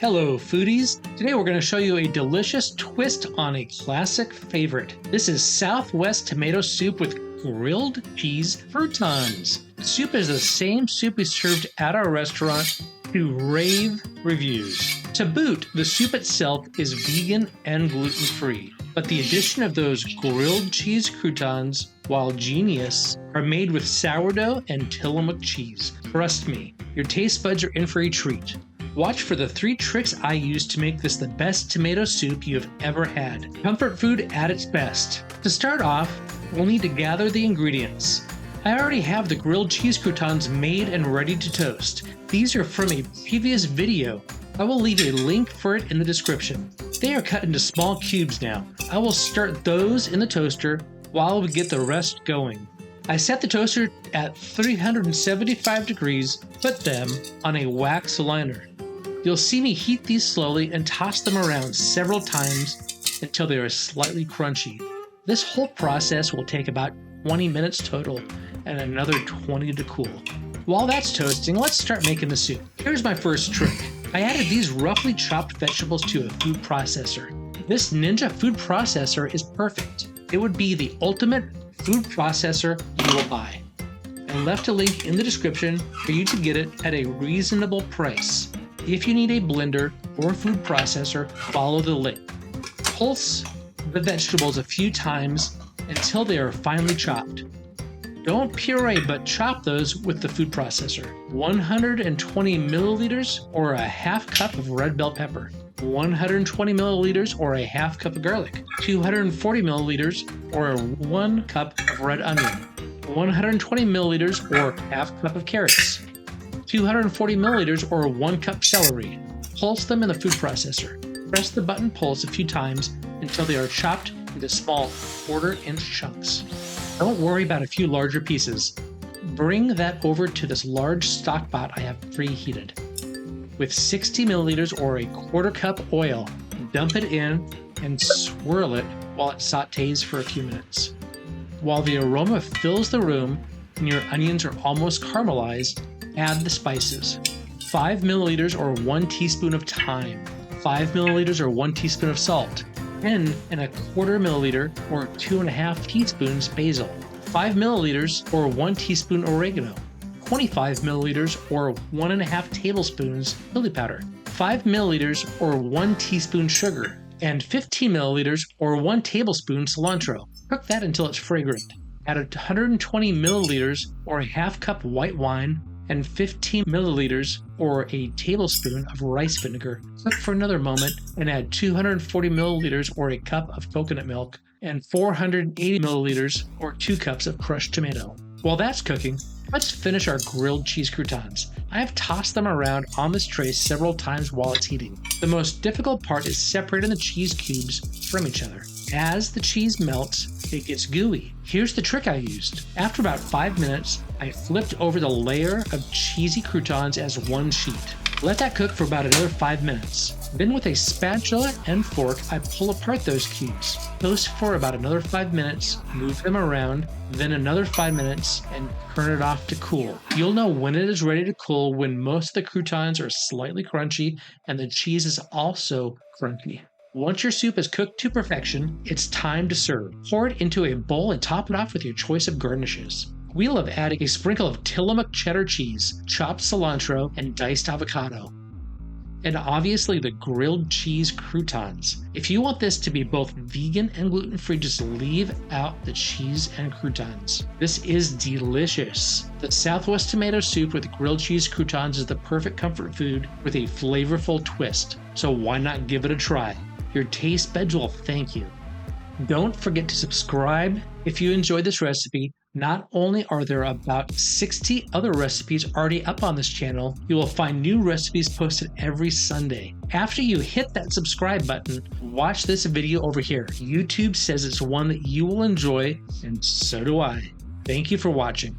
Hello foodies! Today we're going to show you a delicious twist on a classic favorite. This is Southwest tomato soup with grilled cheese croutons. The soup is the same soup we served at our restaurant to rave reviews. To boot, the soup itself is vegan and gluten-free, but the addition of those grilled cheese croutons, while genius, are made with sourdough and Tillamook cheese. Trust me, your taste buds are in for a treat. Watch for the 3 tricks I used to make this the best tomato soup you have ever had. Comfort food at its best. To start off, we'll need to gather the ingredients. I already have the grilled cheese croutons made and ready to toast. These are from a previous video. I will leave a link for it in the description. They are cut into small cubes now. I will start those in the toaster while we get the rest going. I set the toaster at 375 degrees, put them on a wax liner. You'll see me heat these slowly and toss them around several times until they are slightly crunchy. This whole process will take about 20 minutes total and another 20 to cool. While that's toasting, let's start making the soup. Here's my first trick. I added these roughly chopped vegetables to a food processor. This Ninja food processor is perfect. It would be the ultimate food processor you will buy. I left a link in the description for you to get it at a reasonable price. If you need a blender or food processor, follow the link. Pulse the vegetables a few times until they are finely chopped. Don't puree, but chop those with the food processor. 120 milliliters or a half cup of red bell pepper. 120 milliliters or a half cup of garlic. 240 milliliters or 1 cup of red onion. 120 milliliters or half cup of carrots. 240 milliliters or 1 cup celery. Pulse them in the food processor. Press the button pulse a few times until they are chopped into small 1/4-inch chunks. Don't worry about a few larger pieces. Bring that over to this large stock pot I have preheated. With 60 milliliters or a 1/4 cup oil, dump it in and swirl it while it sautés for a few minutes. While the aroma fills the room and your onions are almost caramelized, add the spices. 5 milliliters or 1 teaspoon of thyme. 5 milliliters or 1 teaspoon of salt. 10 1/4 milliliter or 2.5 teaspoons basil. 5 milliliters or 1 teaspoon oregano. 25 milliliters or 1.5 tablespoons chili powder. 5 milliliters or 1 teaspoon sugar. And 15 milliliters or 1 tablespoon cilantro. Cook that until it's fragrant. Add 120 milliliters or a half cup white wine and 15 milliliters or a tablespoon of rice vinegar. Cook for another moment and add 240 milliliters or a cup of coconut milk and 480 milliliters or 2 cups of crushed tomato. While that's cooking, let's finish our grilled cheese croutons. I have tossed them around on this tray several times while it's heating. The most difficult part is separating the cheese cubes from each other. As the cheese melts, it gets gooey. Here's the trick I used. After about 5 minutes, I flipped over the layer of cheesy croutons as one sheet. Let that cook for about another 5 minutes. Then with a spatula and fork, I pull apart those cubes. Toast for about another 5 minutes, move them around, then another 5 minutes, and turn it off to cool. You'll know when it is ready to cool when most of the croutons are slightly crunchy and the cheese is also crunchy. Once your soup is cooked to perfection, it's time to serve. Pour it into a bowl and top it off with your choice of garnishes. We'll have added a sprinkle of Tillamook cheddar cheese, chopped cilantro, and diced avocado. And obviously the grilled cheese croutons. If you want this to be both vegan and gluten-free, just leave out the cheese and croutons. This is delicious. The Southwest tomato soup with grilled cheese croutons is the perfect comfort food with a flavorful twist. So why not give it a try? Your taste buds will thank you. Don't forget to subscribe if you enjoyed this recipe. Not only are there about 60 other recipes already up on this channel, you will find new recipes posted every Sunday. After you hit that subscribe button, watch this video over here. YouTube says it's one that you will enjoy, and so do I. Thank you for watching.